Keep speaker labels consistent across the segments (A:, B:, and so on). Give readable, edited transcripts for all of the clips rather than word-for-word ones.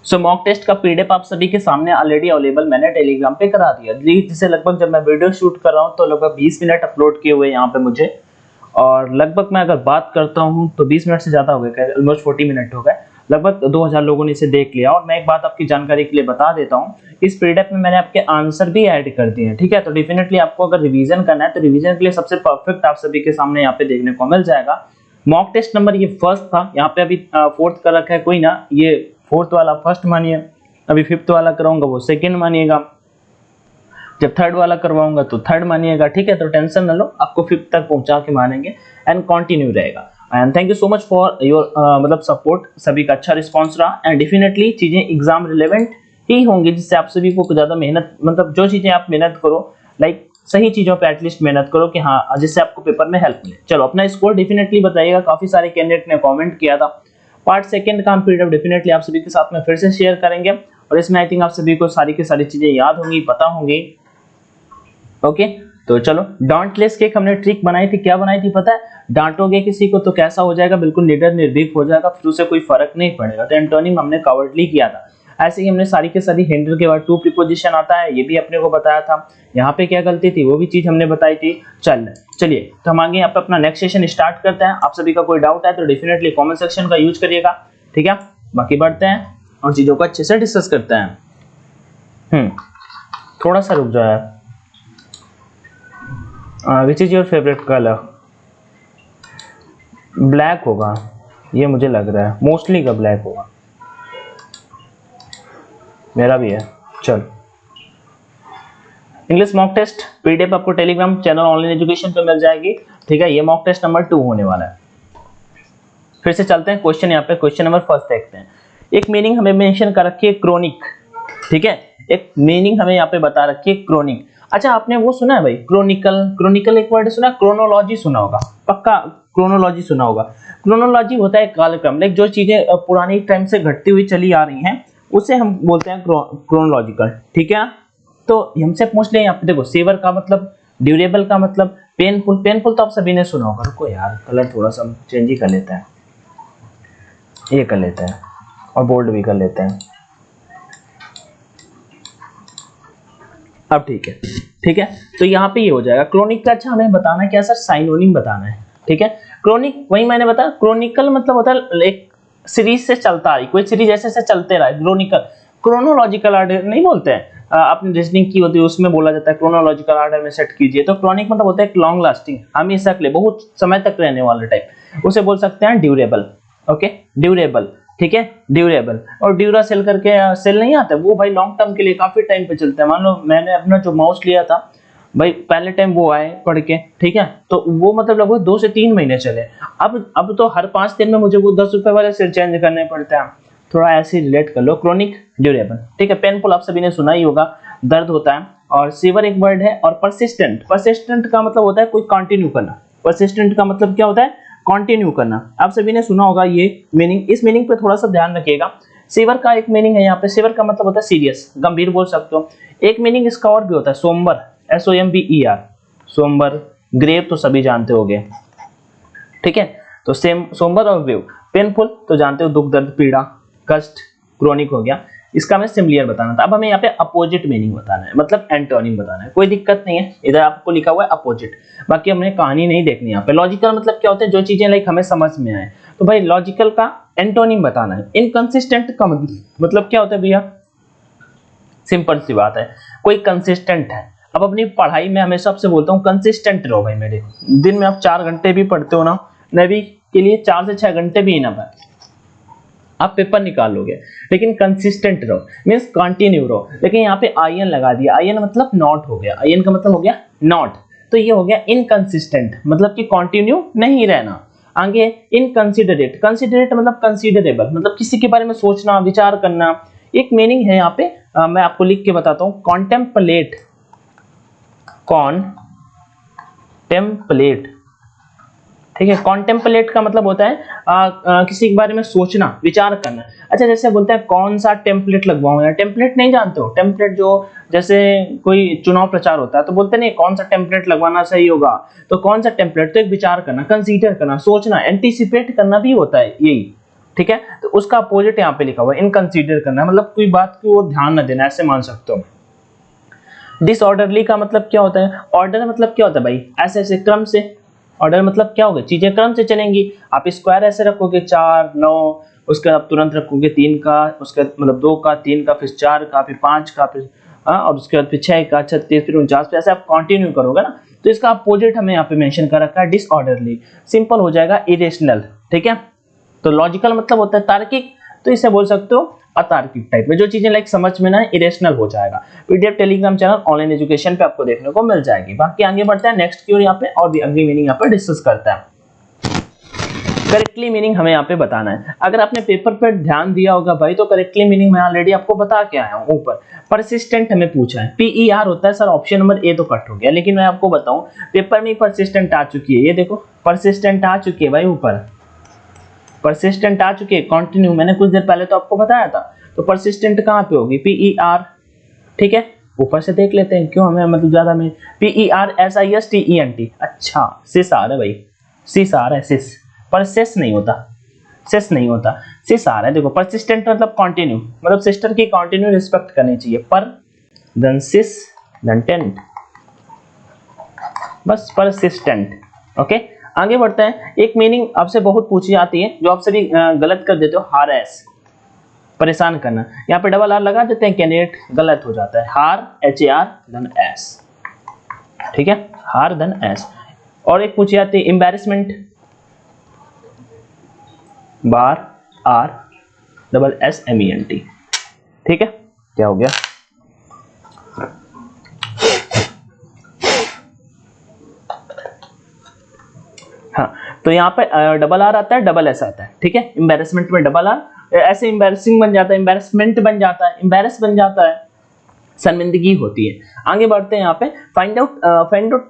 A: सो mock test का PDF आप सभी के सामने ऑलरेडी अवेलेबल मैंने टेलीग्राम पे करा दिया, जिसे लगभग जब मैं वीडियो शूट कर रहा हूँ तो लगभग 20 मिनट अपलोड किए हुए यहाँ पे मुझे, और लगभग मैं अगर बात करता हूँ तो 20 मिनट से ज़्यादा हो गए, ऑलमोस्ट 40 मिनट हो गए। लगभग 2000 लोगों ने इसे देख लिया। और मैं एक बात आपकी जानकारी के लिए बता देता हूँ, इस पीडीएफ में मैंने आपके आंसर भी ऐड कर दिए हैं, ठीक है। तो डेफिनेटली आपको अगर रिवीजन करना है तो रिवीजन के लिए सबसे परफेक्ट आप सभी के सामने यहाँ पे देखने को मिल जाएगा। मॉक टेस्ट नंबर ये फर्स्ट था, यहाँ पे अभी फोर्थ कर रखा है, कोई ना, ये फोर्थ वाला फर्स्ट मानिए, अभी फिफ्थ वाला कराऊंगा वो सेकंड मानिएगा, जब थर्ड वाला करवाऊंगा तो थर्ड मानिएगा, ठीक है। तो टेंशन न लो, आपको फिफ्थ तक पहुंचा के मानेंगे एंड कंटिन्यू रहेगा। And thank you so much for your मतलब सपोर्ट, सभी का अच्छा रिस्पांस रहा। एंड डेफिनेटली चीजें एग्जाम रिलेवेंट ही होंगी, जिससे आप सभी को ज्यादा मेहनत, मतलब जो चीजें आप मेहनत करो, लाइक सही चीजों पे एटलीस्ट मेहनत करो कि हाँ, जिससे आपको पेपर में हेल्प मिले। चलो अपना स्कोर डेफिनेटली बताइएगा, काफी सारे कैंडिडेट ने कमेंट किया था। पार्ट सेकंड का हम पीडीएफ डेफिनेटली आप सभी के साथ में फिर से शेयर करेंगे, और इसमें आई थिंक आप सभी को सारी की सारी चीजें याद होंगी, पता होंगी। ओके, तो चलो डांटलेस केक हमने ट्रिक बनाई थी, क्या बनाई थी पता है? डांटोगे किसी को तो कैसा हो जाएगा, बिल्कुल निडर निर्भीक हो जाएगा, फिर उसे कोई फर्क नहीं पड़ेगा। तो एंटोनिम हमने कवर्डली किया था। ऐसे ही हमने सारी के सारी हिंडर के बाद टू प्रीपोजिशन आता है, ये भी अपने को बताया था। यहाँ पे क्या गलती थी वो भी चीज हमने बताई थी। चलिए तो हम आगे यहाँ पे अपना नेक्स्ट सेशन स्टार्ट करते हैं। आप सभी का कोई डाउट है तो डेफिनेटली कमेंट सेक्शन का यूज करिएगा, ठीक है। बाकी बढ़ते हैं और चीजों को अच्छे से डिस्कस करते हैं। थोड़ा सा रुक जाए। Which is your favourite colour? Black होगा, ये मुझे लग रहा है, मोस्टली का ब्लैक होगा, मेरा भी है। चल, इंग्लिश मॉक टेस्ट पीडीएफ आपको टेलीग्राम चैनल ऑनलाइन एजुकेशन पे मिल जाएगी, ठीक है। ये मॉक टेस्ट नंबर 2 होने वाला है। फिर से चलते हैं क्वेश्चन, यहाँ पे क्वेश्चन नंबर फर्स्ट देखते हैं। एक मीनिंग हमें मेंशन कर रखी है क्रोनिक, ठीक है। एक मीनिंग हमें यहाँ पे बता रखी है क्रोनिक। अच्छा, आपने वो सुना है भाई, क्रोनिकल एक वर्ड सुना, क्रोनोलॉजी सुना होगा, पक्का क्रोनोलॉजी सुना होगा। क्रोनोलॉजी होता है कालक्रम, लाइक जो चीजें पुरानी टाइम से घटती हुई चली आ रही हैं उसे हम बोलते हैं क्रोनोलॉजिकल, ठीक है। तो हमसे मोस्टली यहाँ पे देखो, सेवर का मतलब, ड्यूरेबल का मतलब, पेनफुल तो आप सभी ने सुना होगा। रुको यार, कलर थोड़ा सा चेंज ही कर लेते हैं, ये कर लेते हैं और बोल्ड भी कर लेते हैं। अब ठीक है। तो यहाँ पे ये हो जाएगा क्रोनिक का। अच्छा, हमें बताना है क्या सर? साइनोनिम बताना है, ठीक है। क्रोनिक वही मैंने बताया, क्रोनिकल मतलब होता है एक सीरीज से चलता है, कोई सीरीज ऐसे से चलते रहा है, क्रोनिकल। क्रोनोलॉजिकल ऑर्डर नहीं बोलते हैं, आपने रीजनिंग की होती है उसमें बोला जाता है क्रोनोलॉजिकल ऑर्डर में सेट कीजिए। तो क्रोनिक मतलब होता है एक लॉन्ग लास्टिंग, हमेशा के लिए, बहुत समय तक रहने वाला टाइप, उसे बोल सकते हैं ड्यूरेबल। ओके, ड्यूरेबल, ठीक है, ड्यूरेबल। और ड्यूरा सेल करके सेल नहीं आता, वो भाई लॉन्ग टर्म के लिए काफी टाइम पे चलता है। मान लो मैंने अपना जो माउस लिया था भाई, पहले टाइम वो आए पढ़ के, ठीक है, तो वो मतलब लगभग 2 से 3 महीने चले। अब तो हर 5 दिन में मुझे वो 10 रुपए वाले सेल चेंज करने पड़ते हैं। थोड़ा ऐसे रिलेट कर लो, क्रोनिक, ड्यूरेबल, ठीक है। पेनफुल आप सभी ने सुना ही होगा, दर्द होता है। और सीवर एक वर्ड है। और परसिस्टेंट का मतलब होता है कोई कंटिन्यू करना। परसिस्टेंट का मतलब क्या होता है? कंटिन्यू करना। आप सभी ने सुना होगा ये मीनिंग। इस मीनिंग पे थोड़ा सा ध्यान रखिएगा। सीवर का एक मीनिंग है यहाँ पे, सीवर का मतलब होता है सीरियस, गंभीर बोल सकते हो। एक मीनिंग इसका और भी होता है, सोमबर, SOMBER, सोमबर। ग्रेव तो सभी जानते होंगे, ठीक है। तो सेम सोमबर और ग्रेव। पेनफुल तो जानते हो, दुख, दर्द, पीड़ा, कष्ट। क्रोनिक हो गया, इसका हमें सिमिलर बताना था। अब हमें यहाँ पे अपोजिट मीनिंग बताना है, मतलब एंटोनिम बताना है। कोई दिक्कत नहीं है, इधर आपको लिखा हुआ है अपोजिट। बाकी हमने कहानी नहीं देखनी यहाँ पे। लॉजिकल मतलब क्या होता है? जो चीजें लाइक हमें समझ में आए। तो भाई लॉजिकल का एंटोनिम बताना है। इनकंसिस्टेंट का मतलब क्या होता है भैया? सिंपल सी बात है, कोई कंसिस्टेंट है। अब अपनी पढ़ाई में हमेशा आपसे बोलता हूँ कंसिस्टेंट रहो भाई मेरे। दिन में आप 4 घंटे भी पढ़ते हो ना, नबी के लिए 4 से 6 घंटे भी ना पाए, आप पेपर निकाल लोगे। लेकिन कंसिस्टेंट रहो, मींस कंटिन्यू रहो। लेकिन यहाँ पे आईएन लगा दिया, आईएन मतलब नॉट हो गया, आईएन का मतलब हो गया नॉट। तो ये हो गया इनकंसिस्टेंट, मतलब कि कंटिन्यू नहीं रहना। आगे इनकंसिडरेट, कंसिडरेट मतलब कंसिडरेबल, मतलब किसी के बारे में सोचना, विचार करना। एक मीनिंग है यहाँ पे, मैं आपको लिख के बताता हूँ। कॉन्टेम्पलेट, कॉन्टेम्पलेट, ठीक है। कॉन्टेम्पलेट का मतलब होता है किसी के बारे में सोचना, विचार करना। अच्छा, जैसे बोलते हैं कौन सा टेम्पलेट लगवाऊं यार, टेम्पलेट नहीं जानते हो? टेम्पलेट जो जैसे कोई चुनाव प्रचार होता है तो बोलते नहीं कौन सा टेम्पलेट लगवाना सही होगा, तो कौन सा टेम्पलेट, तो एक विचार करना, कंसीडर करना, सोचना, एंटीसिपेट करना भी होता है यही, ठीक है, तो उसका अपोजिट यहाँ पे लिखा हुआ है इनकंसीडर करना है, मतलब कोई बात की ओर ध्यान न देना, ऐसे मान सकते हो। डिसऑर्डरली का मतलब क्या होता है, ऑर्डर मतलब क्या होता है भाई, ऐसे ऐसे क्रम से, ऑर्डर मतलब क्या होगा, चीजें क्रम से चलेंगी। आप स्क्वायर ऐसे रखोगे 4 9, उसके बाद तुरंत रखोगे 3 का, उसके मतलब 2 का, 3 का, फिर 4 का, फिर 5 का, फिर और उसके बाद फिर 6 का, 36, फिर 49 पे, ऐसे आप कंटिन्यू करोगे ना। तो इसका अपोजिट हमें यहाँ पे मेंशन कर रखा है डिसऑर्डरली। सिंपल हो जाएगा इरेशनल, ठीक है। तो लॉजिकल मतलब होता है तार्किक, तो इसे बोल सकते हो अतार्किक टाइप में, जो चीजें लाइक समझ में ना इरेशनल हो जाएगा। PDF Telegram channel online education पे आपको देखने को मिल जाएगी। बाकी आगे बढ़ते हैं नेक्स्ट की ओर, यहाँ पे और भी अगली मीनिंग यहाँ पे डिस्कस करते हैं। करेक्टली मीनिंग हमें यहाँ पे बताना है। अगर आपने पेपर पर ध्यान दिया होगा भाई, तो करेक्टली मीनिंग मैं ऑलरेडी आपको बता के आया हूँ ऊपर। परसिस्टेंट हमें पूछा है, PER होता है सर, ऑप्शन नंबर ए तो कट हो गया, लेकिन मैं आपको बताऊं पेपर में परसिस्टेंट आ चुकी है, ये देखो परसिस्टेंट आ चुकी है भाई, ऊपर परसिस्टेंट आ चुकी है। कंटिन्यू मैंने कुछ देर पहले तो आपको बताया था, तो परसिस्टेंट कहाँ पे होगी, PER, ठीक है। ऊपर से देख लेते हैं, क्यों हमें मतलब ज्यादा में PERSISTENT, अच्छा सिस आ रहा है भाई, सिस आ रहा है, सिस पर सेस नहीं होता, सेस नहीं होता, सिस आ रहा है। देखो परसिस्टेंट मतलब कंटिन्यू, मतलब सिस्टर की कंटिन्यू रिस्पेक्ट करनी चाहिए, पर देन सिस देन टेंट, बस परसिस्टेंट। ओके आगे बढ़ते हैं। एक मीनिंग आपसे बहुत पूछी जाती है, जो आपसे भी गलत कर देते हो, हारेस, परेशान करना। यहाँ पे डबल आर लगा देते हैं, कैंडिडेट गलत हो जाता है, हार HAR देन एस, ठीक है, हार देन एस। और एक पूछी जाती है एम्बैरेसमेंट, बार R डबल SMENT, ठीक है। क्या हो गया, हाँ, तो यहाँ पे डबल आर आता है, डबल एस आता है, ठीक है। एम्बैरेसमेंट में डबल आर, ऐसे एम्बैरेसिंग बन जाता है, एम्बैरेसमेंट बन जाता है, एम्बैरेस बन जाता है, शर्मिंदगी होती है। आगे बढ़ते हैं यहाँ पे, फाइंड आउट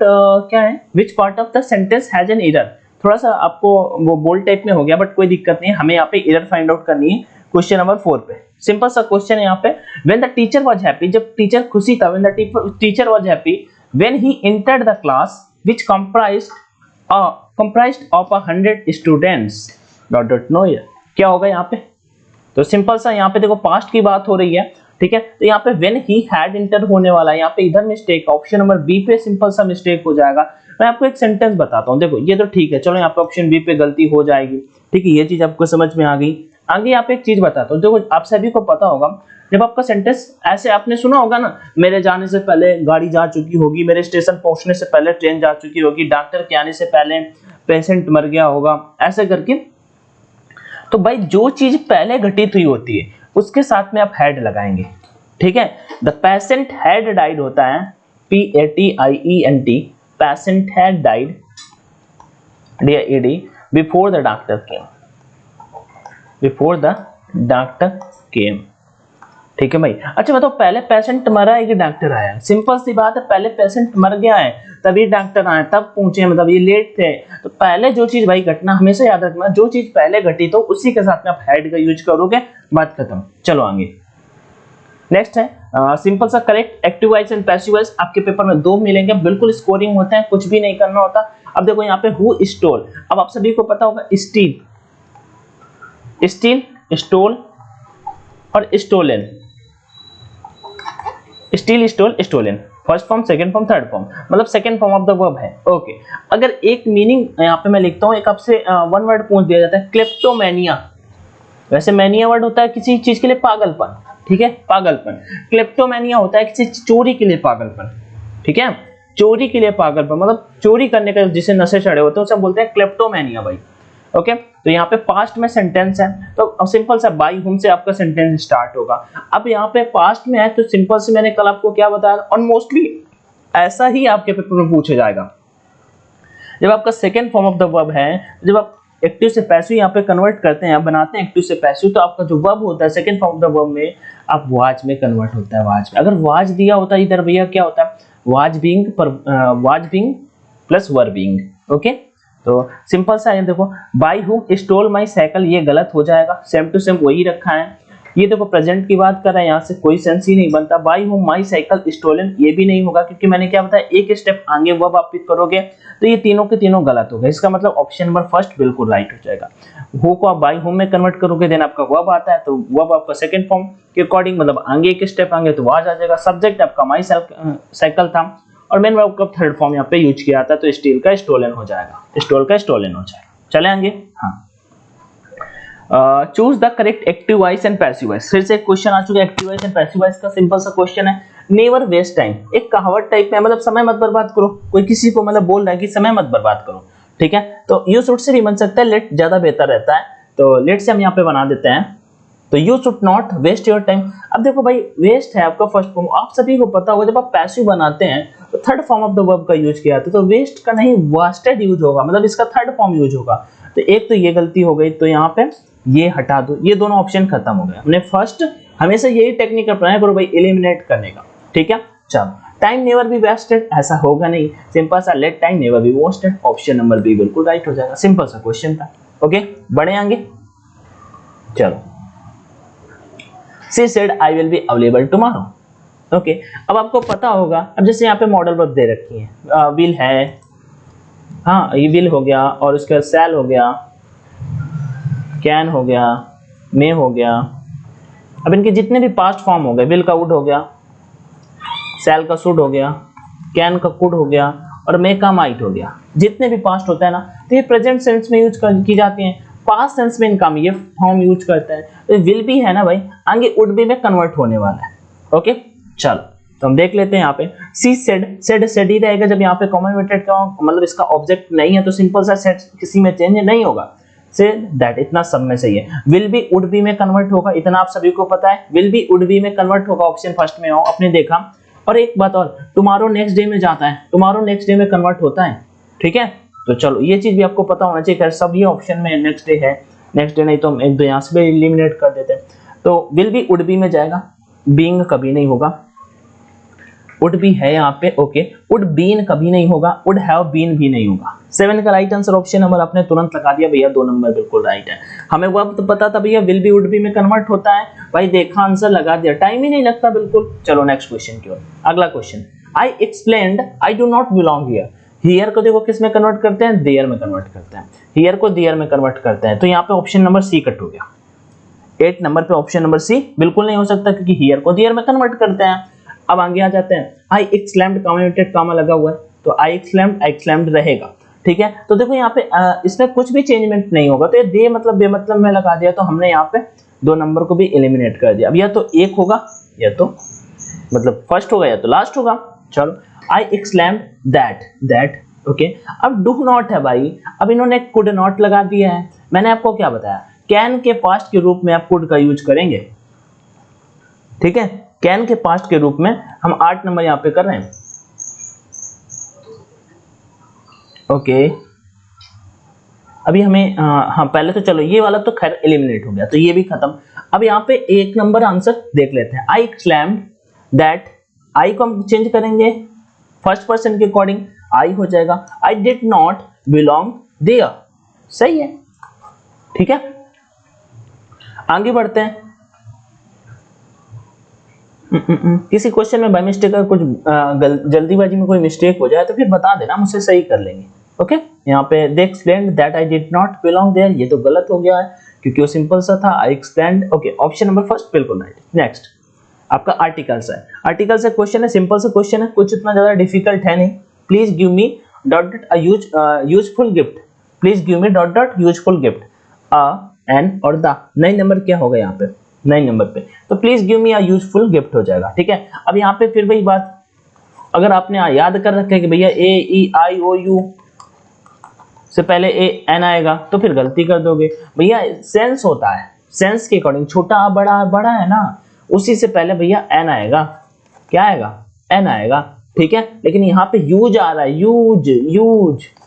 A: क्या है, which part of the sentence has an error. थोड़ा सा आपको वो बोल्ड टाइप में हो गया, बट कोई दिक्कत नहीं है, हमें यहाँ पे एरर फाइंड आउट करनी है। क्वेश्चन नंबर 4 पे सिंपल सा क्वेश्चन है यहाँ पे, when the teacher was happy, जब टीचर खुशी था, when the teacher was happy when he entered the class which comprised of 100 students dot dot no, क्या होगा यहाँ पे। तो सिंपल सा यहाँ पे देखो पास्ट की बात हो रही है, ठीक है। तो यहाँ पे व्हेन ही हैड इंटर होने वाला है, यहाँ पे इधर मिस्टेक, ऑप्शन नंबर बी पे सिंपल सा मिस्टेक हो जाएगा। मैं आपको एक सेंटेंस बताता हूँ, देखो ये तो ठीक है, चलो यहाँ पे ऑप्शन बी पे गलती हो जाएगी, ठीक है, ये चीज आपको समझ में आ गई। आगे यहाँ पे एक चीज बताता हूँ, देखो आप सभी को पता होगा, जब आपका सेंटेंस ऐसे आपने सुना होगा ना, मेरे जाने से पहले गाड़ी जा चुकी होगी, मेरे स्टेशन पहुंचने से पहले ट्रेन जा चुकी होगी, डॉक्टर के आने से पहले पेशेंट मर गया होगा, ऐसे करके। तो भाई जो चीज पहले घटित हुई होती है उसके साथ में आप हैड लगाएंगे, ठीक है। द पेशेंट हैड डाइड होता है PATIENT, patient had died DIED before the doctor came, before the doctor केम, ठीक है भाई। अच्छा बताओ पहले पेशेंट मरा है कि डॉक्टर आया, सिंपल सी बात है, पहले पेशेंट मर गया है तभी डॉक्टर आए, तब पहुंचे, मतलब ये लेट थे। तो पहले जो चीज भाई घटना, हमेशा याद रखना, जो चीज पहले घटी तो उसी के साथ में आप हैड का यूज करोगे, बात खत्म। चलो आगे नेक्स्ट है सिंपल सा correct active voice and passive voice. आपके पेपर में 2 मिलेंगे, बिल्कुल स्कोरिंग होता है, कुछ भी नहीं करना होता। अब देखो यहाँ पे हु स्टोल, अब आप सभी को पता होगा स्टील, स्टील, स्टोल और stolen, steal, stole, stolen, first form, second form, third form, मतलब second form of the verb है। ओके अगर एक मीनिंग यहाँ पे मैं लिखता हूँ, एक आपसे वन वर्ड पूछ दिया जाता है, क्लेप्टोमेनिया। वैसे मैनिया वर्ड होता है किसी चीज के लिए पागलपन, ठीक है, पागलपन। क्लेप्टोमेनिया होता है किसी चोरी के लिए पागलपन, ठीक है, चोरी के लिए पागलपन, मतलब चोरी करने का जिसे नशे चढ़े होते हैं उसे बोलते हैं क्लेप्टोमेनिया भाई। ओके तो यहाँ पे पास्ट में सेंटेंस है, तो अब सिंपल सा बाई हुम से आपका सेंटेंस स्टार्ट होगा। अब यहाँ पे पास्ट में है तो सिंपल से मैंने कल आपको क्या बताया, और मोस्टली ऐसा ही आपके पेपर में पूछा जाएगा। जब आपका second form of the verb है, जब आप एक्टिव से पैसिव यहाँ पे कन्वर्ट करते हैं, आप बनाते हैं एक्टिव से पैसिव, तो आपका जो वर्ब होता है second form of the verb में आप वाज में कन्वर्ट होता है, वाज में। अगर वाज दिया होता है इधर भैया क्या होता है, was being plus were being. Okay तो सिंपल सा है, देखो बाई हुम स्टोल माई साइकिल, ये गलत हो जाएगा, सेम टू सेम वही रखा है। ये देखो प्रेजेंट की बात कर रहे हैं, यहाँ से कोई सेंस ही नहीं बनता। By home my cycle stolen, ये भी नहीं होगा क्योंकि मैंने क्या बताया, एक स्टेप आगे वर्ब आप पिक करोगे तो ये तीनों के तीनों गलत हो गए। इसका मतलब ऑप्शन नंबर फर्स्ट बिल्कुल राइट हो जाएगा। हु को आप बाई होम में कन्वर्ट करोगे देन आपका वर्ब आता है, तो वर्ब आपका सेकंड फॉर्म के अकॉर्डिंग मतलब आगे एक स्टेप आगे तो वाज आ जाएगा। सब्जेक्ट आपका माई साइकिल था और मेन वर्ब का थर्ड फॉर्म यहाँ पे यूज किया था, तो स्टील का स्टोलन हो जाएगा, स्टोल का स्टोलन हो जाएगा। चले आगे। हाँ, choose the correct active voice and passive voice. फिर से क्वेश्चन आ चुका है active voice and passive voice का। सिंपल सा क्वेश्चन है, नेवर वेस्ट टाइम, एक कहावत टाइप में, मतलब समय मत बर्बाद करो। कोई किसी को मतलब बोल रहा है कि समय मत बर्बाद करो, ठीक है, तो यू शुड से भी बन सकता है, लेट ज्यादा बेहतर रहता है, तो लेट से हम यहाँ पे बना देते हैं, तो you should not waste your time. अब देखो भाई, वेस्ट है आपका फर्स्ट फॉर्म, आप सभी को पता होगा जब आप पैसिव बनाते हैं तो third form of the verb का यूज किया तो वेस्ट का नहीं वास्टेड यूज होगा, मतलब इसका थर्ड फॉर्म यूज होगा। तो एक तो ये गलती हो गई, तो यहाँ पे ये हटा दो, ये दोनों ऑप्शन खत्म हो गए। हमने फर्स्ट हमेशा यही टेक्निक अपनाया करो भाई, एलिमिनेट करने का, ठीक है। चलो, टाइम नेवर बी वेस्टेड, ऐसा होगा नहीं, सिंपल सा let time never be wasted, option number B बिल्कुल राइट हो जाएगा। सिंपल सा क्वेश्चन था। ओके, बढ़े आगे। चलो, she said I will be available tomorrow. Okay, अब आपको पता होगा, अब जैसे यहाँ पे मॉडल वर्ब दे रखी है, विल है, हाँ ये विल हो गया, और उसके बाद शैल हो गया, कैन हो गया, मे हो गया। अब इनके जितने भी पास्ट फॉर्म हो गए, विल का वुड हो गया, शैल का शुड हो गया, कैन का कुड हो गया, और मे का माइट हो गया। जितने भी पास्ट होता है ना, तो ये प्रेजेंट सेंस में यूज की जाती हैं, पास्ट सेंस में इनका ये फॉर्म यूज करते हैं। तो विल भी है ना भाई, आगे वुड भी में कन्वर्ट होने वाला है। ओके, चलो तो हम देख लेते हैं यहाँ पे, सी सेड ही रहेगा जब यहाँ पे कॉमन का मतलब इसका ऑब्जेक्ट नहीं है, तो सिंपल सा सेड किसी में चेंज नहीं होगा। से दैट, इतना सब में सही है। विल बी वुड बी में कन्वर्ट होगा, इतना आप सभी को पता है, विल बी वुड बी में कन्वर्ट होगा, ऑप्शन फर्स्ट में हो, आपने देखा। और एक बात और, टुमारो नेक्स्ट डे में जाता है, टुमारो नेक्स्ट डे में कन्वर्ट होता है, ठीक है। तो चलो ये चीज भी आपको पता होना चाहिए, सब ये ऑप्शन में नेक्स्ट डे है, नेक्स्ट डे नहीं तो हम एक दो यहाँ से भी एलिमिनेट कर देते हैं। तो विल बी वुड बी में जाएगा, बीइंग कभी नहीं होगा, वुड बी है यहाँ पे, ओके, वुड बीन कभी नहीं होगा, वुड हैव बीन भी नहीं होगा। 7 का राइट आंसर ऑप्शन नंबर आपने तुरंत लगा दिया भैया, 2 नंबर बिल्कुल राइट है। हमें वो तो पता था भैया विल बी वुड बी में कन्वर्ट होता है, भाई देखा आंसर लगा दिया, टाइम ही नहीं लगता बिल्कुल। चलो नेक्स्ट क्वेश्चन की ओर। अगला question, I explained I do not belong here. Here को देखो किस में कन्वर्ट करते हैं, देयर में कन्वर्ट करते हैं, हियर को देयर में कन्वर्ट करते हैं, तो यहाँ पे ऑप्शन नंबर सी कट हो गया। 8 नंबर पे ऑप्शन नंबर सी बिल्कुल नहीं हो सकता क्योंकि हियर को देयर में कन्वर्ट करते हैं। अब आगे आ जाते हैं, आई एक्सलैम्ड कॉमेंटेड कामा लगा हुआ है, तो आई एक्सलैम्ड रहेगा, ठीक है। तो देखो यहाँ पे इसमें कुछ भी चेंजमेंट नहीं होगा, तो ये दे मतलब बेमतलब में लगा दिया, तो हमने यहाँ पे 2 नंबर को भी एलिमिनेट कर दिया। अब या तो एक होगा या तो मतलब फर्स्ट होगा या तो लास्ट होगा। चलो, आई एक्सलैम्ड दैट, ओके। अब डू नॉट है भाई, अब इन्होंने कुड नॉट लगा दिया है। मैंने आपको क्या बताया, कैन के पास्ट के रूप में आप कुड का यूज करेंगे, ठीक है। कैन के पास्ट के रूप में हम 8 नंबर यहां पे कर रहे हैं, ओके। अभी हमें हाँ पहले तो चलो ये वाला तो खैर एलिमिनेट हो गया, तो ये भी खत्म। अब यहाँ पे 1 नंबर आंसर देख लेते हैं, आई एक्सलैम्ड दैट, आई को हम चेंज करेंगे फर्स्ट पर्सन के अकॉर्डिंग, आई हो जाएगा, I did not belong there, सही है, ठीक है। आगे बढ़ते हैं। किसी क्वेश्चन में बाय मिस्टेक अगर कुछ जल्दीबाजी में कोई मिस्टेक हो जाए तो फिर बता देना, मुझसे सही कर लेंगे, ओके। यहाँ पे they explained that I did not belong there, ये तो गलत हो गया है क्योंकि वो सिंपल सा था, I explained, okay, option number first बिल्कुल राइट। नेक्स्ट आपका आर्टिकल्स है, आर्टिकल से क्वेश्चन है, सिंपल सा क्वेश्चन है, कुछ इतना ज्यादा डिफिकल्ट है नहीं। Please give me dot a useful gift, please give me dot useful gift, a an और द। 9 नंबर क्या होगा यहाँ पे, 9 नंबर पे, तो please give me a useful gift हो जाएगा, ठीक है। अब यहाँ पे फिर वही बात, अगर आपने याद कर रखा है कि भैया ए ई आई ओ यू से पहले ए एन आएगा तो फिर गलती कर दोगे भैया। सेंस होता है, सेंस के अकॉर्डिंग, छोटा बड़ा है ना, उसी से पहले भैया एन आएगा, क्या आएगा, एन आएगा, ठीक है। लेकिन यहाँ पे यूज आ रहा है, यूज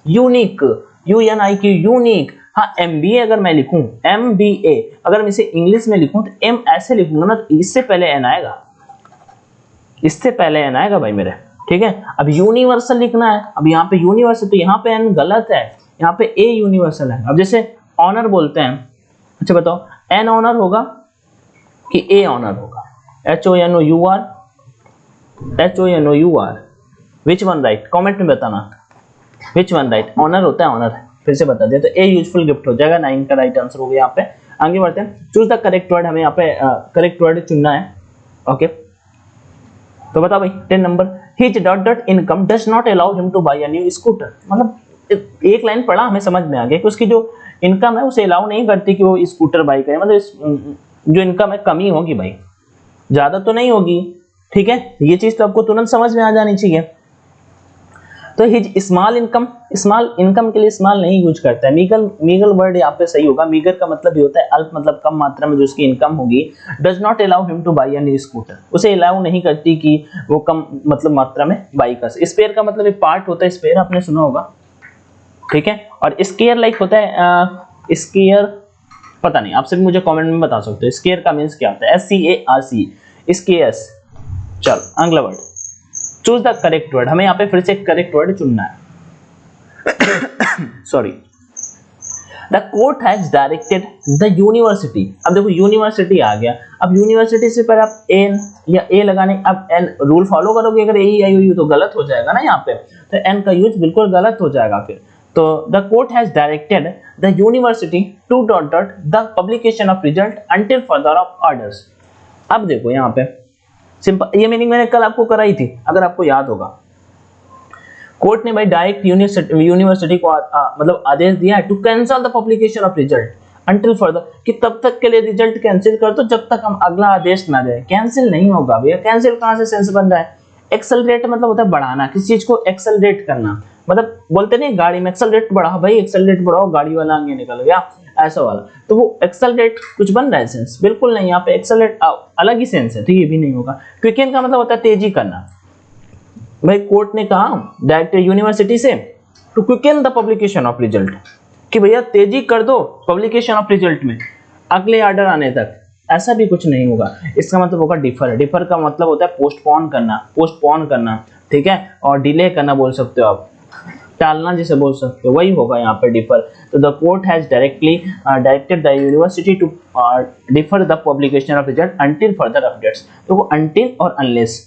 A: यूनिक, UNIQ यूनिक। हाँ, MBA अगर मैं लिखूं, MBA अगर मैं इसे इंग्लिश में लिखूं तो M ऐसे लिखूंगा ना, तो इससे पहले एन आएगा, इससे पहले एन आएगा भाई मेरे, ठीक है। अब यूनिवर्सल लिखना है, अब यहाँ पे यूनिवर्सल, तो यहाँ पे एन गलत है, यहाँ पे ए यूनिवर्सल है। अब जैसे ऑनर बोलते हैं, अच्छा बताओ एन ऑनर होगा, कि ए ऑनर होगा, HONOUR, HONOUR, which one right, comment में बताना विच वन राइट, ऑनर होता है ऑनर, फिर से बता दिया, तो ए यूजफुल गिफ्ट हो जाएगा, 9 का राइट आंसर हो गया यहाँ पे। आगे बढ़ते हैं, चूज द करेक्ट वर्ड, हमें यहाँ पे करेक्ट वर्ड चुनना है। ओके, तो बताओ भाई 10 number, his dot dot income does not allow him to buy a new scooter, मतलब एक लाइन पढ़ा हमें समझ में आ गया कि उसकी जो इनकम है उसे अलाउ नहीं करती कि वो स्कूटर बाय करे, मतलब जो इनकम है कमी होगी भाई, ज्यादा तो नहीं होगी, ठीक है, ये चीज तो आपको तुरंत समझ में आ जानी चाहिए। तो हिज स्मॉल इनकम के लिए स्मॉल नहीं यूज करता है, मीगल वर्ड यहाँ पे सही होगा, मीगर का मतलब ये होता है अल्प, मतलब कम मात्रा में जो उसकी इनकम होगी। Does not allow him to buy a new scooter, उसे अलाउ नहीं करती कि वो कम मतलब मात्रा में बाई कर सके। स्पेयर का मतलब एक पार्ट होता है, स्पेयर आपने सुना होगा, ठीक है, और स्केयर लाइक होता है, स्केयर पता नहीं, आप सभी मुझे कमेंट में बता सकते हो स्केयर का मीन्स क्या होता है, SCARC, स्केयर्स। चलो अगला word, choose the correct word, हमें यहाँ पे फिर से करेक्ट वर्ड चुनना है। Sorry, the court has directed the university, अब देखो यूनिवर्सिटी आ गया, अब यूनिवर्सिटी से पर आप एन या ए लगाने, अब एन रूल फॉलो करोगे, अगर ए आई हुई तो गलत हो जाएगा ना यहाँ पे, तो एन का यूज बिल्कुल गलत हो जाएगा फिर। तो the court has directed the university to dot dot the publication of result until further of orders. अब देखो यहाँ पे सिंपल, ये मीनिंग मैंने कल आपको कराई थी अगर आपको याद होगा। कोर्ट ने भाई डायरेक्ट यूनिवर्सिटी को मतलब आदेश दिया है to cancel the publication of result until further, कि तब तक के लिए रिजल्ट कैंसिल कर दो जब तक हम अगला आदेश ना दें। कैंसिल नहीं होगा भैया, कैंसिल कहां से सेंस बन रहा है, एक्सेलरेट मतलब होता है बढ़ाना, किसी चीज को एक्सेलरेट करना, मतलब बोलते नहीं गाड़ी में एक्सेलरेट बढ़ाओ भाई, एक्सेलरेट बढ़ाओ गाड़ी वाला आगे निकल गया, ऐसा वाला, तो वो एक्सेलरेट कुछ बन रहा है सेंस, बिल्कुल नहीं, यहाँ पे एक्सेलरेट अलग ही सेंस है, तो ये भी नहीं होगा। क्विकन का मतलब होता है तेजी करना, भाई कोर्ट ने कहा डायरेक्ट यूनिवर्सिटी से to quicken the publication of result, कि भैया तेजी कर दो पब्लिकेशन ऑफ रिजल्ट में अगले ऑर्डर आने तक, ऐसा भी कुछ नहीं होगा। इसका मतलब होगा डिफर, डिफर का मतलब होता है पोस्टपोन करना, ठीक है, और डिले करना बोल सकते हो आप, टालना जिसे बोल सकते हो, वही होगा यहाँ पे डिफर। तो the court has directed the university to defer the publication of result until further updates, तो वो अंटिल और अनलेस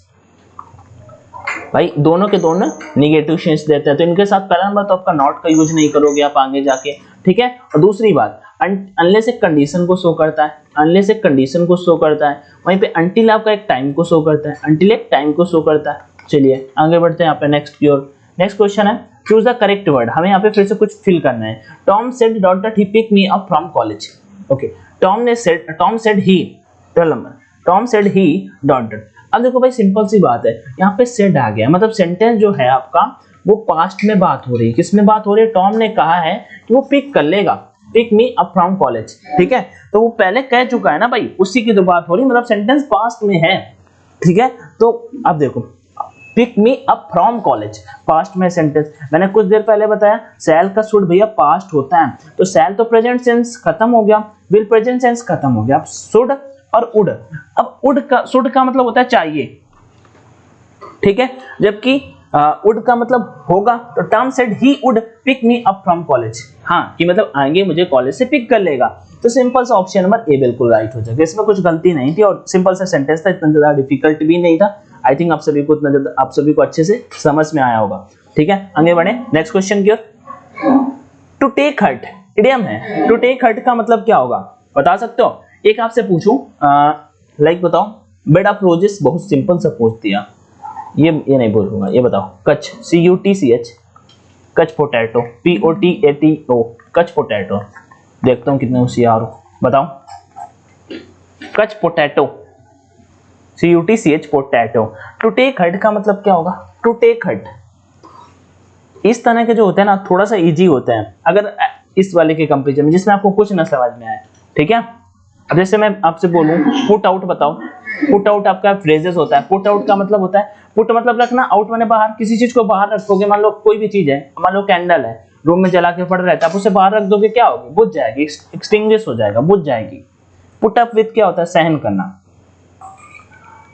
A: भाई दोनों के दोनों निगेटिव सेंस देते हैं, तो इनके साथ पहला नंबर तो आपका नॉट का यूज नहीं करोगे आप आगे जाके, ठीक है। और दूसरी बात, अनलेस एक कंडीशन को शो करता है, अनलेस एक कंडीशन को शो करता है, वहीं पे अंटिल आपका एक टाइम को शो करता है, अंटिल एक टाइम को शो करता है। चलिए आगे बढ़ते हैं, यहाँ पे नेक्स्ट क्वेश्चन है, चूज द करेक्ट वर्ड, हमें यहाँ पे फिर से कुछ फिल करना है। Tom said dot dot he pick me up from college, okay, Tom said he dot dot. अब देखो भाई सिंपल सी बात है, यहाँ पे सेड आ गया, मतलब सेंटेंस जो है आपका वो पास्ट में बात हो रही है, किसमें बात हो रही है, टॉम ने कहा है कि वो पिक कर लेगा, pick me up from college, ठीक है, तो वो पहले कह चुका है ना भाई, उसी की तो बात हो रही है, मतलब सेंटेंस पास्ट में है, ठीक है। तो अब देखो pick me up from college, past में सेंटेंस, मैंने कुछ देर पहले बताया शैल का शुड भैया पास्ट होता है, तो शैल तो प्रेजेंट सेंस खत्म हो गया, विल प्रेजेंट सेंस खत्म हो गया, अब शुड और वुड, अब शुड का मतलब होता है चाहिए, ठीक है, जबकि वुड का मतलब होगा, तो Tom said he would pick me up from college, हाँ कि मतलब आएंगे मुझे कॉलेज से पिक कर लेगा, तो सिंपल सा ऑप्शन नंबर ए बिल्कुल राइट हो जाएगा, इसमें कुछ गलती नहीं थी और सिंपल सा सेंटेंस था, इतना ज्यादा डिफिकल्ट भी नहीं था। आई थिंक आप सभी को अच्छे से समझ में आया होगा, ठीक है। आगे बढ़े नेक्स्ट क्वेश्चन की ओर। टू टेक हर्ट इडियम है, टू टेक हर्ट का मतलब क्या होगा बता सकते हो? एक आपसे पूछूं लाइक बताओ, बेड ऑफ रोजेस, बहुत सिंपल सा पूछ दिया, ये नहीं बोलूंगा, ये बताओ, कच CUTCH, कच पोटैटो, POTATO, कच पोटैटो, देखता हूँ कितने होशियार हो, बताओ, couch potato, CUTCH potato. To take heart का मतलब क्या होगा? टू टेक हर्ट, इस तरह के जो होते हैं ना थोड़ा सा इजी होते हैं अगर इस वाले के कंपेरिजन में, जिसमें आपको कुछ ना समझ में आए, ठीक है। अब जैसे मैं आपसे बोलूं पुट आउट, बताओ, पुट आउट आपका फ्रेजेस होता है, पुट आउट का मतलब होता है, पुट मतलब रखना, आउट माने बाहर, किसी चीज को बाहर रखोगे, मान लो कोई भी चीज है, मान लो कैंडल है, रूम में जला के पड़ रहा है, आप उसे बाहर रख दोगे, क्या होगी? बुझ जाएगी, एक्सटिंग्विश हो जाएगा, बुझ जाएगी। पुट अप विद क्या होता है? सहन करना।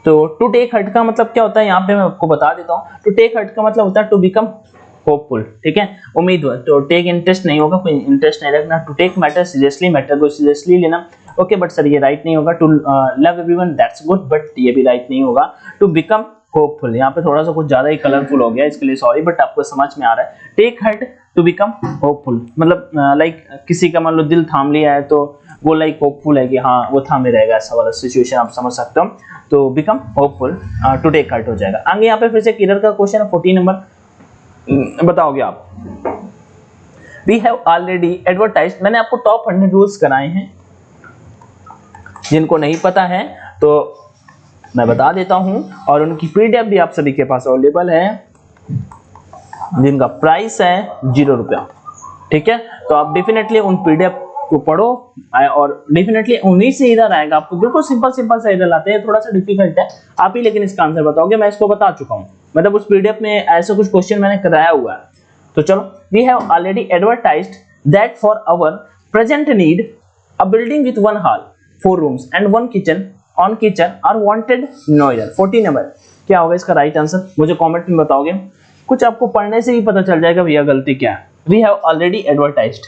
A: तो टू टेक हर्ट का मतलब क्या होता है, यहाँ पे मैं आपको बता देता हूँ। टू टेक हर्ट का मतलब होता है टू बिकम होपफुल, ठीक है, उम्मीदवार। तो टेक इंटरेस्ट नहीं होगा, कोई इंटरेस्ट नहीं रखना। To take matter seriously, matter को सीरियसली लेना। ओके बट सर ये राइट नहीं होगा। To love everyone that's good, but ये भी राइट नहीं होगा। टू बिकम होपफुल, यहाँ पे थोड़ा सा कुछ ज्यादा ही कलरफुल हो गया, इसके लिए सॉरी, बट आपको समझ में आ रहा है। Take heart to become hopeful, मतलब लाइक किसी का मान लो दिल थाम लिया है तो वो लाइक होपफुल है कि हाँ वो थामे रहेगा, ऐसा वाला सिचुएशन आप समझ सकते हो। तो become hopeful, to take heart हो जाएगा। आगे यहाँ पे फिर से किरर का क्वेश्चन है 14 नंबर, बताओगे आप। वी हैव ऑलरेडी एडवर्टाइज्ड, मैंने आपको टॉप 100 रूल्स कराए हैं, जिनको नहीं पता है तो मैं बता देता हूं, और उनकी पीडीएफ भी आप सभी के पास अवेलेबल है, जिनका प्राइस है 0 रुपया। ठीक है, तो आप डेफिनेटली उन पीडीएफ को पढ़ो और डेफिनेटली उन्हीं से इधर आएगा आपको। बिल्कुल सिंपल सिंपल सा इधर लाते हैं, थोड़ा सा डिफिकल्ट है आप ही, लेकिन इसका आंसर बताओगे। मैं इसको बता चुका हूँ, मतलब उस पीडीएफ में ऐसा कुछ क्वेश्चन मैंने कराया हुआ है। तो चलो, we have already advertised that for our present need a building with 1 hall 4 rooms and 1 kitchen on kitchen are wanted Noida. 14 number क्या होगा इसका राइट आंसर, मुझे कमेंट में बताओगे। कुछ आपको पढ़ने से ही पता चल जाएगा भैया गलती क्या है। वी हैव ऑलरेडी एडवर्टाइज्ड,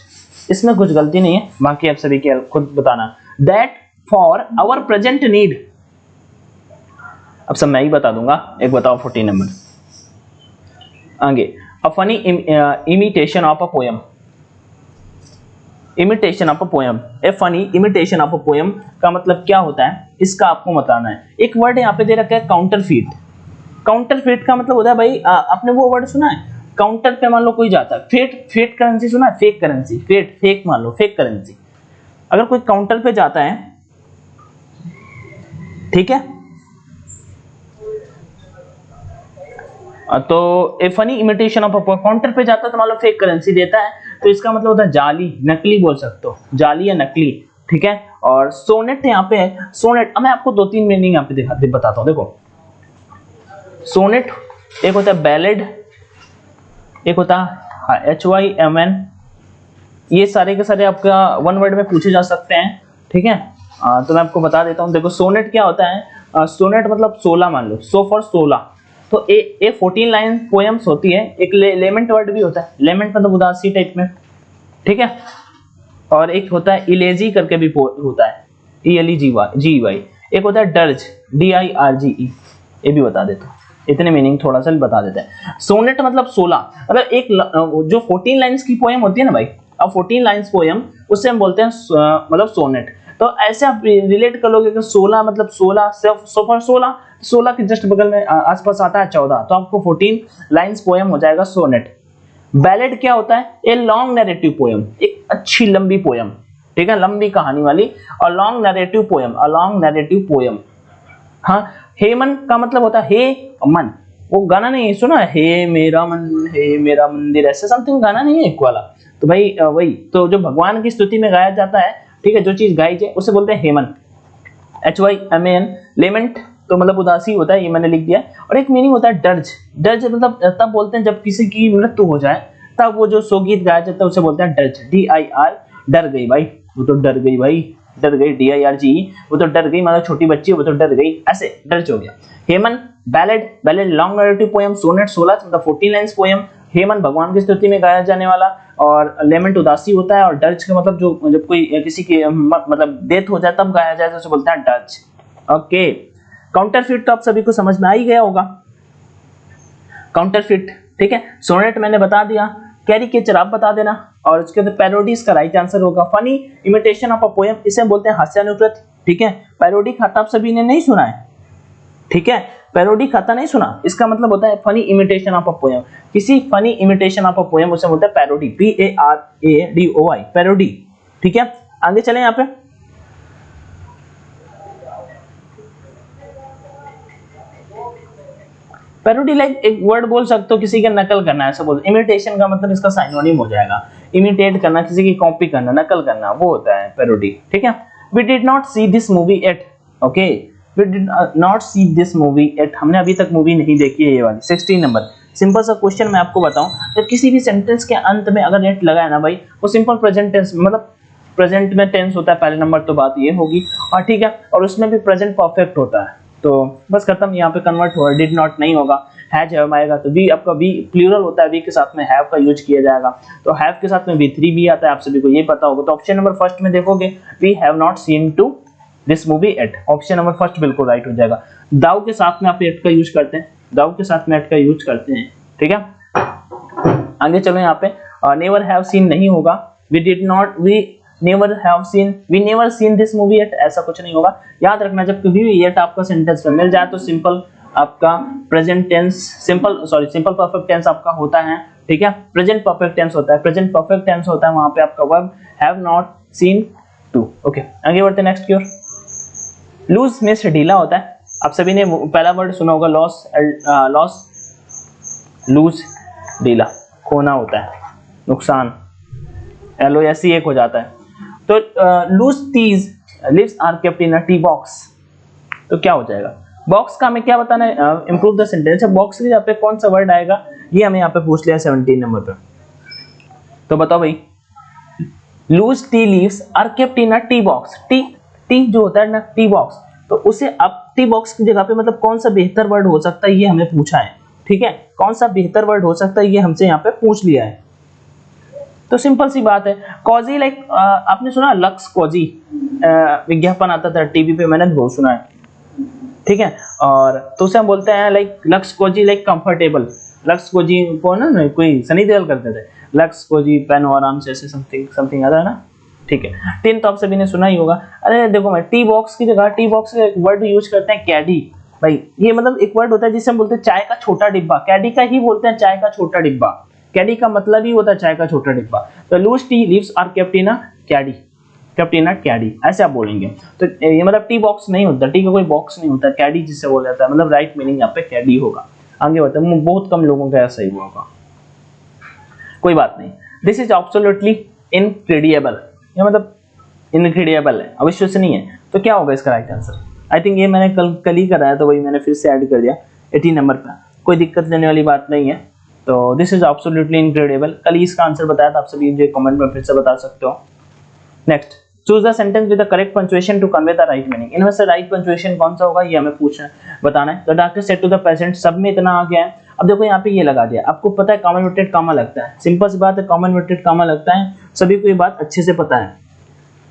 A: इसमें कुछ गलती नहीं है, बाकी आप सभी के खुद बताना। That for our present need, अब सब मैं ही बता दूंगा, एक बताओ 14 नंबर। आगे, a funny imitation of a poem, imitation of a poem, A funny imitation of a poem का मतलब क्या होता है, इसका आपको बताना है। एक वर्ड यहाँ पे दे रखा है काउंटरफीट। काउंटरफीट का मतलब होता है भाई, आपने वो वर्ड सुना है, काउंटर पे मान लो कोई जाता है, फेक करेंसी सुना है, फेक करेंसी, फेक मान लो फेक करेंसी। अगर कोई काउंटर पे जाता है, ठीक है, तो ए फनी इमिटेशन ऑफ काउंटर पे जाता है तो मान लो फेक करेंसी देता है, तो इसका मतलब होता है जाली, नकली बोल सकते हो, जाली या नकली। ठीक है, और सोनेट यहाँ पे है, सोनेट मैं आपको 2-3 मीनिंग यहाँ पे बताता हूँ। देखो, सोनेट एक होता है बैलेड, एक होता है HYMN, ये सारे के सारे आपका 1 वर्ड में पूछे जा सकते हैं। ठीक है, तो मैं आपको बता देता हूँ। देखो सोनेट क्या होता है, सोनेट मतलब 16 मान लो, सो फॉर 16, तो ए 14 लाइन पोएम्स होती है। एक लेमेंट वर्ड भी होता है, लेमेंट मतलब उदासी टाइप में। ठीक है, और एक होता है इलेजी करके भी होता है, ELEGY। एक होता है डर्ज, DIRGE, ये भी बता देता हूँ, इतने मीनिंग थोड़ा सा बता देते हैं। सोनेट मतलब 16, अगर एक जो 14 लाइंस की पोएम होती है ना भाई, अब 14 लाइंस पोएम उससे हम बोलते हैं मतलब सोनेट। तो ऐसे आप रिलेट कर लोगे कि 16 मतलब 16, सो फॉर 16 के जस्ट बगल में आसपास आता है 14, तो आपको 14 लाइंस पोएम हो जाएगा सोनेट। बैलेड क्या होता है, ए लॉन्ग नैरेटिव पोएम, एक अच्छी लंबी पोएम। ठीक है, लंबी कहानी वाली, और long narrative poem, a long narrative poem. हाँ, हेमन का मतलब होता है हे मन, वो गाना नहीं सुना है, हे मेरा मन हे मेरा मंदिर, ऐसे समथिंग गाना नहीं है एक वाला, तो भाई वही तो जो भगवान की स्तुति में गाया जाता है। ठीक है, जो चीज गाई जाए उसे बोलते हैं हेमन, HYMAN। लेमेंट तो मतलब उदासी होता है, ये मैंने लिख दिया। और एक मीनिंग होता है डर्ज, डर्ज मतलब तब बोलते हैं जब किसी की मृत्यु हो जाए, तब वो जो सो गीत गाया जाता है उसे बोलते हैं डर्ज, DIR, डर गई भाई, वो तो डर गई भाई, डर गई, DIRGE, वो तो डर गई, मतलब छोटी बच्ची वो तो डर गई, ऐसे डर्ज हो गया। Hymn ballad, ballad long narrative poem, sonnet 16 मतलब 14 लाइंस पोएम, हेमन भगवान की स्तुति में गाया जाने वाला, और लेमेंट उदासी होता है, और डर्ज का मतलब जो जब कोई किसी की मतलब डेथ हो जाए तब गाया जाए तो उसे बोलते हैं डर्ज। ओके, काउंटरफीट तो आप सभी को समझ में आ ही गया होगा, काउंटरफीट। ठीक है, सोनेट मैंने बता दिया, कैरिकेचर आप बता देना, और उसके बाद पैरोडीज का राइट आंसर होगा funny imitation of a poem, इसे बोलते हैं हास्यानुकृत। ठीक है, पैरोडी खाता आप सभी ने नहीं सुना है। ठीक है, पैरोडी खाता नहीं सुना, इसका मतलब होता है funny imitation of a poem, किसी funny imitation of a poem उसे बोलते हैं पैरोडी, PARADOY, पैरोडी। ठीक है, आगे चलें यहाँ पे। पैरोडी लाइक एक वर्ड बोल सकते हो, किसी का नकल करना है, ऐसा बोल। इमिटेशन का मतलब इसका साइनोनिम हो जाएगा, इमिटेट करना, किसी की कॉपी करना, नकल करना, वो होता है पैरोडी। ठीक है, we did not see this movie yet, okay, we did not see this movie yet, हमने अभी तक मूवी नहीं देखी है, ये वाली। 16 नंबर सिंपल सा क्वेश्चन मैं आपको बताऊं, जब किसी भी सेंटेंस के अंत में अगर एट लगा है ना भाई, वो सिंपल प्रेजेंट टेंस, मतलब प्रेजेंट में टेंस होता है पहले नंबर, तो बात ये होगी। और ठीक है, और उसमें भी प्रेजेंट परफेक्ट होता है। तो बस खत्म, यहाँ पे कन्वर्ट हो, डिड नॉट नहीं होगा, हैज हैव आएगा तो वी, आपका वी प्लूरल होता है, वी के साथ में हैव का यूज किया जाएगा, तो हैव के साथ में V3 भी आता है, आप सभी को ये पता होगा। तो ऑप्शन नंबर फर्स्ट में देखोगे we have not seen to this movie yet, option number first बिल्कुल राइट हो जाएगा। दाउ के साथ में आप एट का यूज करते हैं, दाउ के साथ में एट का यूज करते हैं, ठीक है। आगे चलो, यहाँ पे नेवर हैव सीन नहीं होगा, we did not, we never have seen, we never seen this movie yet, ऐसा कुछ नहीं होगा। याद रखना जब कभी भी एट आपका सेंटेंस में मिल जाए तो सिंपल आपका present tense, simple perfect tense आपका होता है, ठीक है। प्रेजेंट परफेक्ट टेंस होता है, प्रेजेंट परफेक्ट टेंस होता है, वहां पे आपका verb have not seen to. Okay, आगे बढ़ते हैं नेक्स्ट की ओर। लूज मींस ढीला होता है, आप सभी ने पहला वर्ड सुना होगा लॉस, लूज ढीला, खोना होता है, नुकसान, LOS एक हो जाता है। तो loose teas leaves are kept in a tea box, तो क्या हो जाएगा, बॉक्स का हमें क्या बताना है, इंप्रूव द सेंटेंस है, बॉक्स के यहाँ पे कौन सा वर्ड आएगा ये हमें यहाँ पे पूछ लिया 17 नंबर पे। तो बताओ भाई, loose tea leaves are kept in a tea box, tea जो होता है ना टी बॉक्स, तो उसे अब टी बॉक्स की जगह पे मतलब कौन सा बेहतर वर्ड हो सकता है ये हमें पूछा है, ठीक है। कौन सा बेहतर वर्ड हो सकता है ये हमसे यहाँ पे पूछ लिया है। तो सिंपल सी बात है, कॉजी लाइक आपने सुना लक्स कॉजी, विज्ञापन आता था टीवी पे, मैंने बहुत सुना है, ठीक है। और तो उसे हम बोलते हैं like Lux Cozi like comfortable, Lux Cozi को ना कोई सनी देओल करते थे, लक्स कोजी पेन और आराम से ऐसे समथिंग आता है ना, ठीक है। टिन तो आप सभी ने सुना ही होगा। अरे देखो, मैं टी बॉक्स की जगह टी बॉक्स का वर्ड यूज करते हैं कैडी, भाई ये मतलब एक वर्ड होता है जिसे हम बोलते हैं चाय का छोटा डिब्बा, कैडी का ही बोलते हैं चाय का छोटा डिब्बा, कैडी का मतलब ही होता है चाय का छोटा डिब्बा। तो loose tea leaves are kept in a caddy, kept in a caddy, ऐसे आप बोलेंगे। तो ये मतलब टी बॉक्स नहीं होता, टी का कोई बॉक्स नहीं होता, कैडी जिससे बोला जाता है, मतलब राइट मीनिंग यहाँ पे कैडी होगा। आगे बढ़ते हैं, बहुत कम लोगों का ऐसा ही होगा, कोई बात नहीं। दिस इज एब्सोल्युटली इनक्रेडिबल, ये मतलब इनक्रेडिबल है, अविश्वसनीय है, तो क्या होगा इसका राइट आंसर। आई थिंक ये मैंने कल ही कराया, तो वही मैंने फिर से ऐड कर दिया 18 नंबर पे, कोई दिक्कत लेने वाली बात नहीं है। तो दिस इज एब्सोल्युटली इनक्रेडिबल, कल ही इसका आंसर बताया था, आप सभी मुझे कमेंट में फिर से बता सकते हो। Next, choose the sentence with the correct punctuation to convey the right meaning, इनमें से राइट पंक्चुएशन कौन सा होगा ये हमें पूछना बताना है। The doctor said to the patient, सब में इतना आ गया है। अब देखो यहाँ पे ये लगा दिया, आपको पता है कॉमा इन्वर्टेड कॉमा लगता है, सिंपल सी बात है, कॉमा इन्वर्टेड कॉमा लगता है, सभी को ये बात अच्छे से पता है,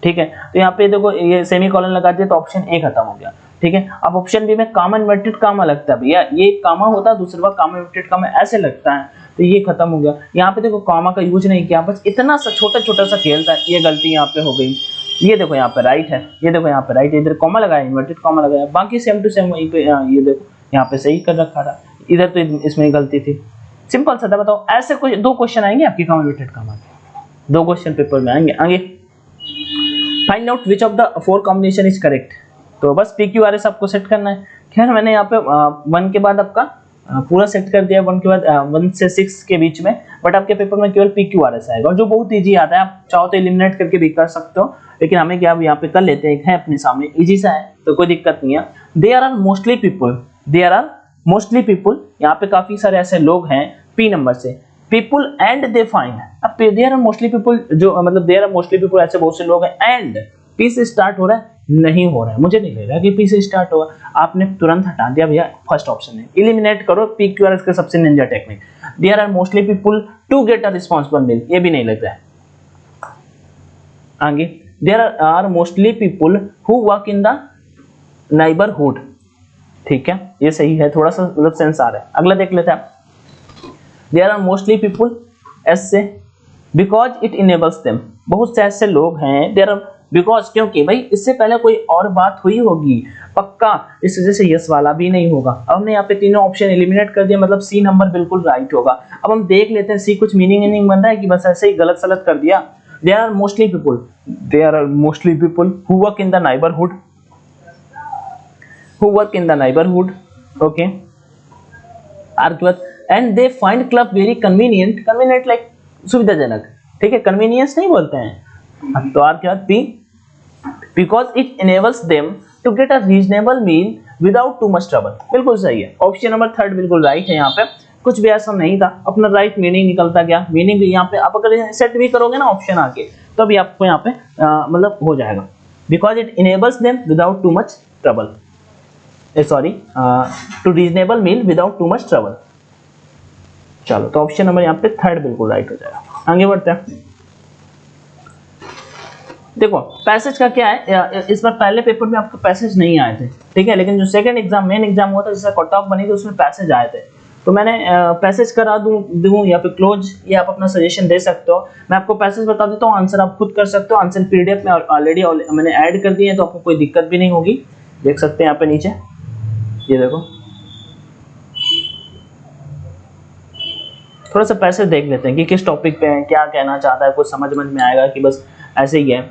A: ठीक है। तो यहाँ पे देखो ये सेमीकोलन लगा दिया तो ऑप्शन ए खत्म हो गया, ठीक है। अब ऑप्शन बी में कॉमा इन्वर्टेड कॉमा लगता है, भैया ये कॉमा होता है, दूसरा कॉमा इन्वर्टेड कॉमा ऐसे लगता है, तो ये खत्म हो गया। यहाँ पे देखो कॉमा का यूज नहीं किया, बस इतना सा छोटा सा खेल था, ये गलती यहाँ पे हो गई। ये देखो यहाँ पे राइट है, ये देखो यहाँ पे राइट है, इधर कॉमा लगाया, इन्वर्टेड कॉमा लगाया, बाकी सेम टू सेम वहीं पे, ये देखो यहाँ पे सही कर रखा था, इधर तो इसमें गलती थी, सिंपल सा था। बताओ ऐसे कोई दो क्वेश्चन आएंगे आपके कॉमा इन्वर्टेड कॉमा के, दो क्वेश्चन पेपर में आएंगे। आगे, find out which of the four combination is correct, तो बस PQRS आपको सेट करना है। खैर मैंने यहाँ पे 1 के बाद आपका पूरा सेट कर दिया, 1 के बाद 1 से 6 के बीच में, बट आपके पेपर में केवल PQRS आएगा, जो बहुत इजी आता है, आप चाहो तो एलिमिनेट करके भी कर सकते हो, लेकिन हमें क्या यहाँ पे कर लेते हैं, एक है अपने सामने इजी सा है, तो कोई दिक्कत नहीं है। देयर आर मोस्टली पीपल, यहाँ पे काफी सारे ऐसे लोग हैं P नंबर से, पीपल एंड दे फाइंड, अब देयर आर मोस्टली पीपल, जो मतलब देयर आर मोस्टली पीपल ऐसे बहुत से लोग हैं, एंड P से स्टार्ट हो रहा है, नहीं हो रहा है, मुझे नहीं लग रहा कि P से स्टार्ट होगा, आपने तुरंत हटा दिया भैया, फर्स्ट ऑप्शन है, एलिमिनेट करो, PQRS का सबसे ninja technique. There are mostly people to get a responsible male, ये भी नहीं लग रहा है। आगे, there are mostly people who work in the neighbourhood, ठीक है, ये सही है, थोड़ा सा मतलब सेंस आ रहा है। अगला देख लेते हैं, there are mostly people as से, बिकॉज इट इनेबल्स देम, बहुत से ऐसे लोग हैं, देयर आर बिकॉज, क्योंकि भाई इससे पहले कोई और बात हुई होगी पक्का, इस वजह से यस वाला भी नहीं होगा। अब हमने यहाँ पे तीनों ऑप्शन एलिमिनेट कर दिया, मतलब सी नंबर बिल्कुल राइट होगा। अब हम देख लेते हैं सी कुछ मीनिंग बन रहा है कि बस ऐसे ही गलत सलत कर दिया। There are mostly people who work in the neighbourhood, okay, and they find club very convenient like सुविधाजनक, ठीक है, कन्वीनियंस नहीं बोलते हैं, तो आर के बाद P, because it enables them to get a reasonable meal without too much trouble, बिल्कुल सही है, ऑप्शन नंबर 3 बिल्कुल राइट है। यहाँ पे कुछ भी ऐसा नहीं था, अपना राइट मीनिंग निकलता गया, मीनिंग यहाँ पे आप अगर सेट भी करोगे ना ऑप्शन आके, तो भी आपको यहाँ पे मतलब हो जाएगा, because it enables them without too much trouble. Sorry to reasonable meal without too much trouble. चलो तो ऑप्शन नंबर यहाँ पे थर्ड बिल्कुल राइट हो जाएगा। आगे बढ़ते हैं। देखो पैसेज का क्या है, इस बार पहले पेपर में आपको पैसेज नहीं आए थे, ठीक है, लेकिन जो सेकंड एग्जाम मेन एग्जाम हुआ था जिसका कट ऑफ बनी थी उसमें पैसेज आए थे। तो मैंने पैसेज करा दूं या फिर क्लोज, या आप अपना सजेशन दे सकते हो। मैं आपको पैसेज बता देता हूँ, आंसर आप खुद कर सकते हो। आंसर पीडीएफ में ऑलरेडी मैंने ऐड कर दिए हैं, तो आपको कोई दिक्कत भी नहीं होगी। देख सकते हैं यहाँ पे नीचे, ये देखो, थोड़ा सा पैसेज देख लेते हैं कि किस टॉपिक पे है, क्या कहना चाहता है, कुछ समझ में आएगा कि बस ऐसे ही है।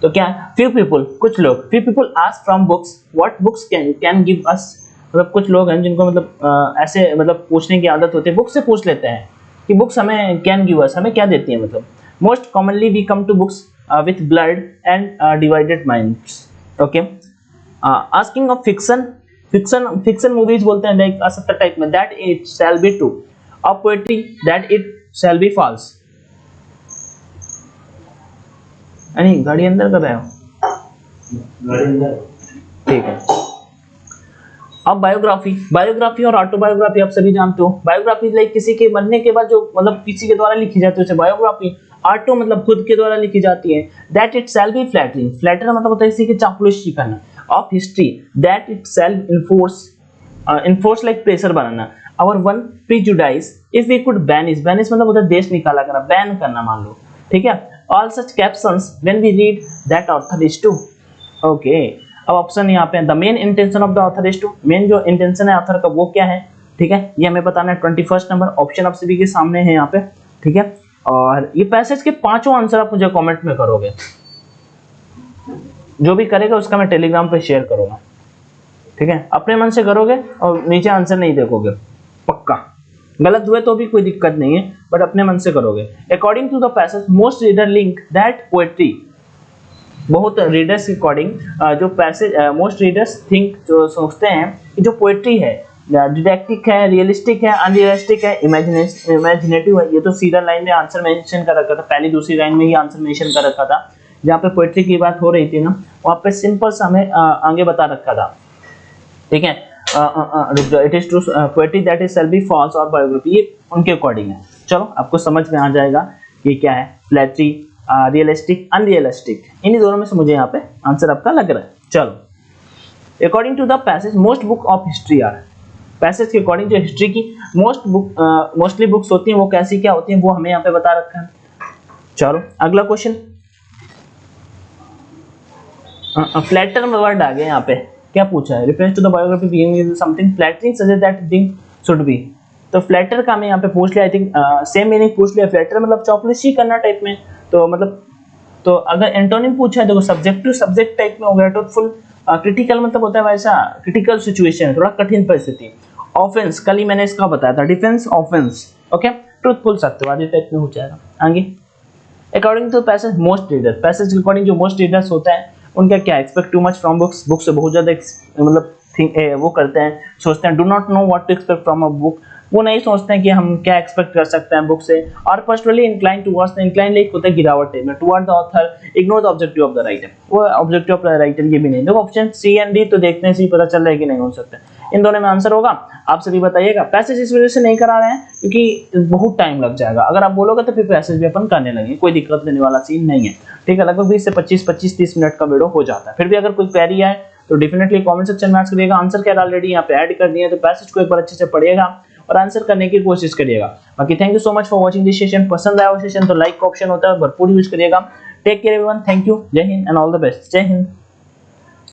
A: तो क्या फ्यू पीपल, कुछ लोग, few people ask from books what books can give us. मतलब कुछ लोग हैं जिनको मतलब ऐसे मतलब पूछने की आदत होती है, बुक से पूछ लेते हैं कि बुक्स हमें कैन गिव अस, हमें क्या देती है। मतलब most commonly we come to books with blood and divided minds. Okay, asking of fiction movies बोलते हैं लाइक असत्य टाइप में, that it shall be true. Of poetry, that it shall be false. नहीं, गाड़ी अंदर कर रहे हो, गाड़ी अंदर, ठीक है। अब बायोग्राफी और ऑटोबायोग्राफी आप सभी जानते हो। बायोग्राफी लाइक किसी के मरने के बाद जो मतलब किसी के द्वारा लिखी जाती है उसे बायोग्राफी। ऑटो मतलब खुद के द्वारा लिखी जाती है। That it shall be flattering, flatter मतलब होता है किसी की चापलूसी करना। Of history, that it shall enforce like pressure बनाना। Our own prejudice, if we could banish, banish मतलब होता है देश निकाला करना, बैन करना मान लो, ठीक है। All such captions when we read that author is to. Okay, अब ऑप्शन यहाँ पे the main intention of the author is to, main जो इंटेंशन है ऑथर का वो क्या है, ठीक है, ये हमें बताना है। 21 नंबर ऑप्शन आप सभी के सामने है यहाँ पे, ठीक है। और ये पैसेज के पांचों आंसर आप मुझे कमेंट में करोगे, जो भी करेगा उसका मैं टेलीग्राम पे शेयर करूंगा, ठीक है। अपने मन से करोगे और नीचे आंसर नहीं देखोगे, पक्का। गलत हुए तो भी कोई दिक्कत नहीं है, बट अपने मन से करोगे। According to the passage most reader link that poetry, बहुत रीडर्स के अकॉर्डिंग जो पैसेज मोस्ट रीडर्स थिंक, जो सोचते हैं कि जो पोएट्री है डिडैक्टिक है, रियलिस्टिक है, अनरियलिस्टिक है, इमेजिनेटिव है। ये तो सीधा लाइन में आंसर मेंशन कर रखा था, पहली दूसरी लाइन में ही आंसर मेंशन कर रखा था। जहाँ पे पोएट्री की बात हो रही थी ना, वहाँ पे सिंपल सा हमें आगे बता रखा था, ठीक है। It is true poetry that is shall be false और बायोग्राफी, ये उनके अकॉर्डिंग है। चलो आपको समझ में आ जाएगा कि क्या है फ्लैटरी, रियलिस्टिक, अनरियलिस्टिक, इन्हीं दोनों में से मुझे यहाँ पे आंसर आपका लग रहा है। चलो, according to the passage most book of history are, passage के अकॉर्डिंग जो हिस्ट्री की मोस्टली बुक्स होती हैं वो कैसी क्या होती हैं वो हमें यहाँ पे बता रखा है। चलो अगला क्वेश्चन, फ्लैटर वर्ड आ गया यहाँ पे, क्या पूछा है, reference to the biography being something flattering suggest that thing should be. तो फ्लैटर का मैं यहाँ पे पूछ लिया, आई थिंक सेम मीनिंग पूछ लिया। फ्लैटर मतलब चापलूसी करना टाइप में, तो मतलब तो अगर एंटोनिम पूछा है देखो सब्जेक्ट टू सब्जेक्ट टाइप में हो गया, तो फुल क्रिटिकल मतलब होता है वैसा क्रिटिकल सिचुएशन, थोड़ा कठिन परिस्थिति। ऑफेंस कल ही मैंने इसका बताया था, डिफेंस ऑफेंस, ओके। ट्रूथफुल सत्यवादी टाइप में हो जाएगा। आगे, according to passage most reader, passage के अकॉर्डिंग जो मोस्ट रीडर्स होता है उनका क्या, expect too much from books, book से बहुत ज्यादा मतलब वो करते हैं, सोचते हैं, do not know what to expect from a book, वो नहीं सोचते हैं कि हम क्या एक्सपेक्ट कर सकते हैं बुक से। और personally incline towards, incline like होता है गिरावट टाइप में, toward the author, ignore the objective of the writer, वो ऑब्जेक्टिव ऑफ द राइटर ये भी नहीं। देखो ऑप्शन सी एंड डी तो देखने से ही पता चल रहा है कि नहीं हो सकता, इन दोनों में आंसर होगा। आप सभी बताइएगा। पैसेज इस वजह से नहीं करा रहे हैं क्योंकि बहुत टाइम लग जाएगा, अगर आप बोलोगे तो फिर पैसेज भी अपन करने लगे, कोई दिक्कत देने वाला सीन नहीं है, ठीक है। लगभग 20 से 25-30 मिनट का वीडियो हो जाता है। फिर भी अगर कोई क्वेरी है तो डेफिनेटली कमेंट सेक्शन में आंसर करिएगा। आंसर क्या ऑलरेडी यहाँ पे ऐड कर दिए, तो पैसेज को एक बार अच्छे से पढ़िएगा और आंसर करने की कोशिश करिएगा। बाकी thank you so much for watching this session. पसंद आया सेशन तो लाइक का ऑप्शन होता है, भरपूर यूज करिएगा। Take care everyone, thank you, जय हिंद एंड ऑल द बेस्ट। जय हिंद।